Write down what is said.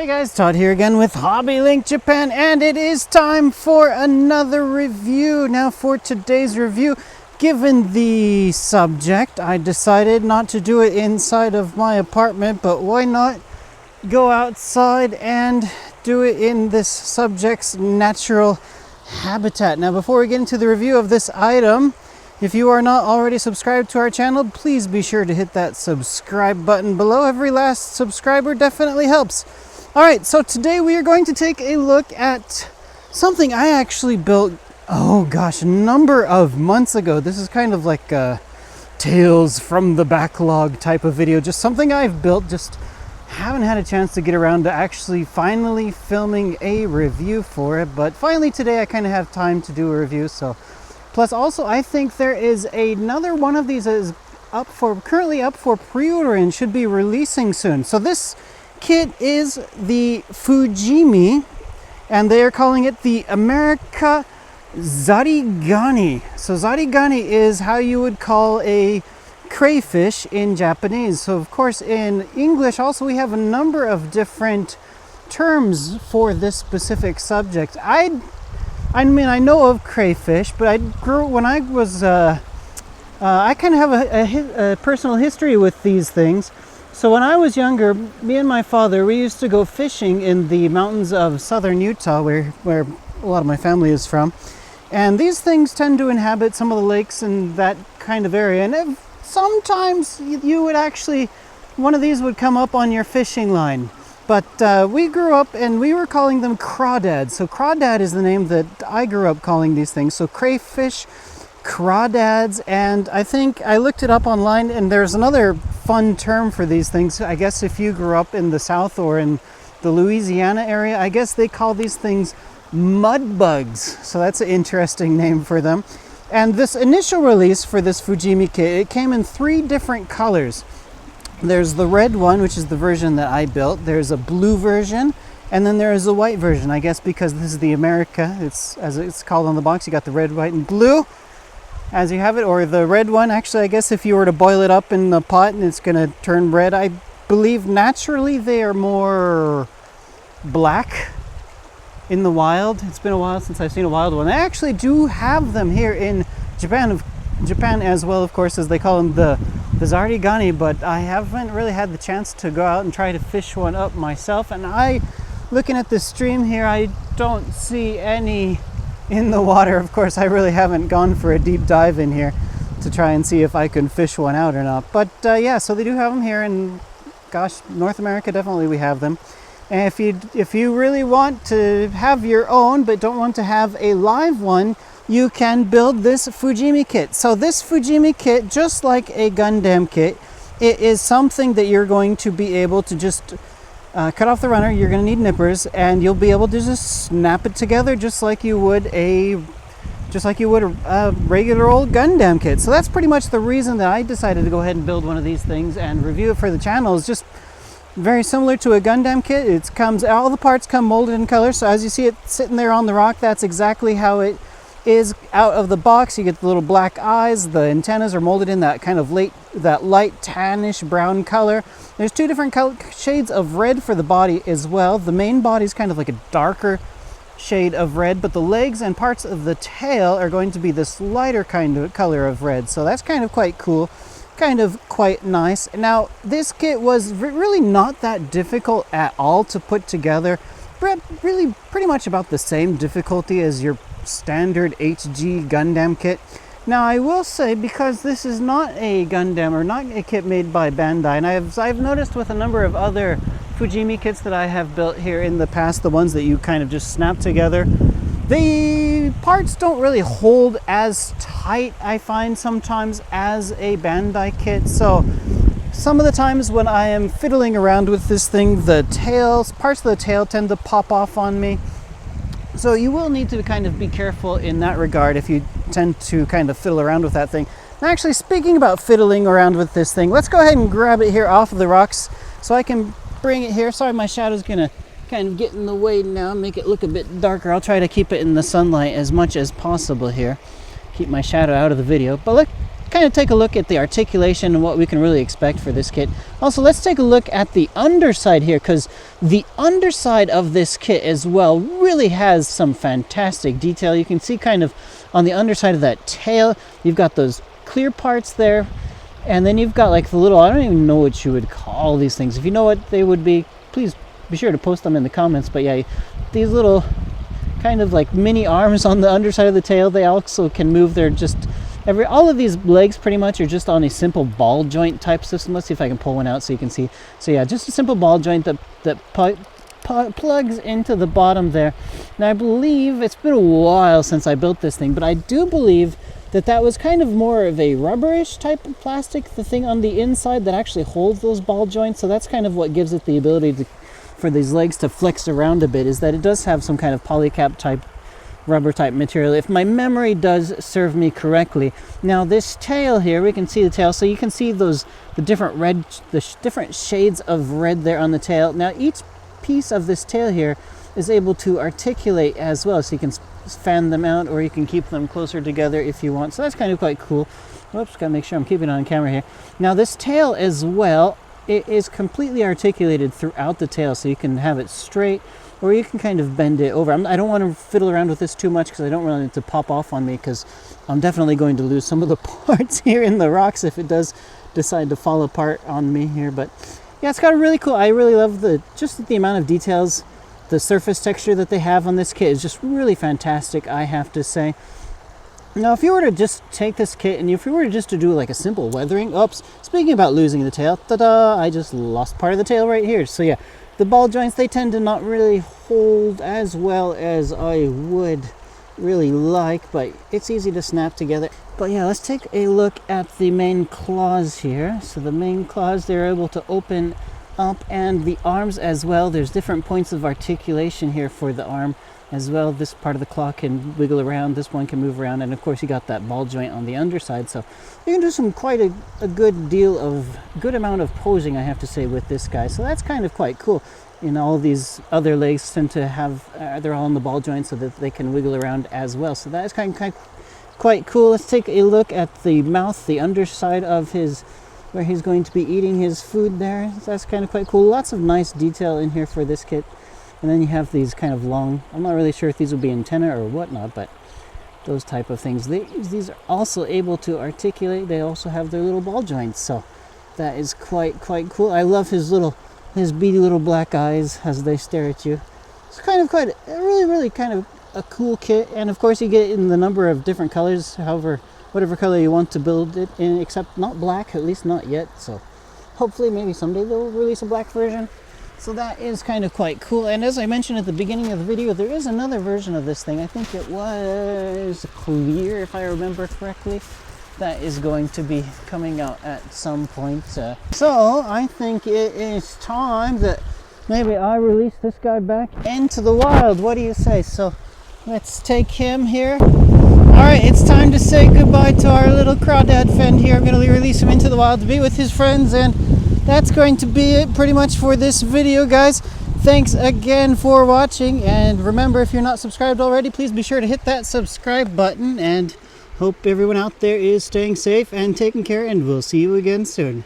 Hey guys, Todd here again with HobbyLink Japan, and it is time for another review. Now for today's review, given the subject, I decided not to do it inside of my apartment, but why not go outside and do it in this subject's natural habitat. Now before we get into the review of this item, if you are not already subscribed to our channel, please be sure to hit that subscribe button below. Every last subscriber definitely helps. All right, so today we are going to take a look at something I actually built, oh gosh, a number of months ago. This is kind of like a tales from the backlog type of video, just something I've built, just haven't had a chance to get around to actually finally filming a review for it. But finally today I kind of have time to do a review. So plus also I think there is another one of these that is currently up for pre-order and should be releasing soon. So this kit is the Fujimi, and they are calling it the America Zarigani. So Zarigani is how you would call a crayfish in Japanese. So of course in English also we have a number of different terms for this specific subject. I mean I know of crayfish, but when I was I kind of have a personal history with these things. So when I was younger, me and my father, we used to go fishing in the mountains of southern Utah, where a lot of my family is from. And these things tend to inhabit some of the lakes in that kind of area. And sometimes you would actually, one of these would come up on your fishing line. But we grew up and we were calling them crawdads. So crawdad is the name that I grew up calling these things. So crayfish, crawdads, and I think I looked it up online, and there's another fun term for these things. I guess if you grew up in the South or in the Louisiana area, I guess they call these things mudbugs. So that's an interesting name for them. And this initial release for this Fujimi kit, it came in 3 different colors. There's the red one, which is the version that I built. There's a blue version, and then there is a white version. I guess because this is the America, it's as it's called on the box. You got the red, white, and blue as you have it, or the red one. Actually, I guess if you were to boil it up in the pot and it's going to turn red, I believe naturally they are more black in the wild. It's been a while since I've seen a wild one. I actually do have them here in Japan as well, of course, as they call them, the Zarigani, but I haven't really had the chance to go out and try to fish one up myself. And looking at the stream here, I don't see any in the water. Of course, I really haven't gone for a deep dive in here to try and see if I can fish one out or not. But yeah, so they do have them here, and gosh, North America, definitely we have them. And if you really want to have your own but don't want to have a live one, you can build this Fujimi kit. So this Fujimi kit, just like a Gundam kit, it is something that you're going to be able to just cut off the runner. You're going to need nippers, and you'll be able to just snap it together just like you would a regular old Gundam kit. So that's pretty much the reason that I decided to go ahead and build one of these things and review it for the channel. It's just very similar to a Gundam kit. All the parts come molded in color. So as you see it sitting there on the rock, that's exactly how it is out of the box. You get the little black eyes. The antennas are molded in that kind of light tannish brown color. There's 2 different shades of red for the body as well. The main body is kind of like a darker shade of red, but the legs and parts of the tail are going to be this lighter kind of color of red. So that's kind of quite cool, kind of quite nice. Now this kit was really not that difficult at all to put together. Really pretty much about the same difficulty as your standard HG Gundam kit. Now I will say, because this is not a Gundam or not a kit made by Bandai, and I've noticed with a number of other Fujimi kits that I have built here in the past, the ones that you kind of just snap together, the parts don't really hold as tight, I find, sometimes as a Bandai kit. So some of the times when I am fiddling around with this thing, the parts of the tail tend to pop off on me. So you will need to kind of be careful in that regard if you tend to kind of fiddle around with that thing. And actually, speaking about fiddling around with this thing, let's go ahead and grab it here off of the rocks so I can bring it here. Sorry, my shadow's gonna kind of get in the way now, make it look a bit darker. I'll try to keep it in the sunlight as much as possible here. Keep my shadow out of the video. But look, kind of take a look at the articulation and what we can really expect for this kit. Also, let's take a look at the underside here, because the underside of this kit as well really has some fantastic detail. You can see kind of on the underside of that tail, you've got those clear parts there, and then you've got like the little, I don't even know what you would call these things. If you know what they would be, please be sure to post them in the comments. But yeah, these little kind of like mini arms on the underside of the tail, they also can move. They're just all of these legs pretty much are just on a simple ball joint type system. Let's see if I can pull one out so you can see. So yeah, just a simple ball joint that plugs into the bottom there. And I believe it's been a while since I built this thing, but I do believe that was kind of more of a rubberish type of plastic, the thing on the inside that actually holds those ball joints. So that's kind of what gives it the ability for these legs to flex around a bit, is that it does have some kind of polycap type rubber type material, if my memory does serve me correctly. Now this tail here, we can see the tail, so you can see the different shades of red there on the tail. Now each piece of this tail here is able to articulate as well, so you can fan them out or you can keep them closer together if you want. So that's kind of quite cool. Whoops, gotta make sure I'm keeping it on camera here. Now this tail as well, it is completely articulated throughout the tail, so you can have it straight or you can kind of bend it over. I don't want to fiddle around with this too much because I don't want it to pop off on me, because I'm definitely going to lose some of the parts here in the rocks if it does decide to fall apart on me here. But yeah, it's got a really cool, I really love just the amount of details. The surface texture that they have on this kit is just really fantastic, I have to say. Now, if you were to just take this kit and if you were just to do like a simple weathering, oops, speaking about losing the tail, ta-da, I just lost part of the tail right here. So yeah, the ball joints, they tend to not really hold as well as I would really like, but it's easy to snap together. But yeah, let's take a look at the main claws here. So the main claws, they're able to open up, and the arms as well. There's different points of articulation here for the arm as well. This part of the claw can wiggle around, this one can move around, and of course you got that ball joint on the underside, so you can do some quite a good amount of posing, I have to say, with this guy. So that's kind of quite cool. You know, all these other legs tend to have they're all on the ball joint so that they can wiggle around as well, so that is kind of quite cool. Let's take a look at the mouth, the underside of his, where he's going to be eating his food there. So that's kind of quite cool. Lots of nice detail in here for this kit. And then you have these kind of long, I'm not really sure if these would be antenna or whatnot, but those type of things. These are also able to articulate. They also have their little ball joints, so that is quite cool. I love his beady little black eyes as they stare at you. It's kind of really kind of a cool kit. And of course you get it in the number of different colors, whatever color you want to build it in, except not black, at least not yet. So hopefully maybe someday they'll release a black version. So that is kind of quite cool. And as I mentioned at the beginning of the video, there is another version of this thing. I think it was clear, if I remember correctly, that is going to be coming out at some point. So I think it is time that maybe I release this guy back into the wild. What do you say? So let's take him here. All right, it's time to say goodbye to our little crawdad friend here. I'm going to release him into the wild to be with his friends, and that's going to be it pretty much for this video, guys. Thanks again for watching, and remember, if you're not subscribed already, please be sure to hit that subscribe button, and hope everyone out there is staying safe and taking care, and we'll see you again soon.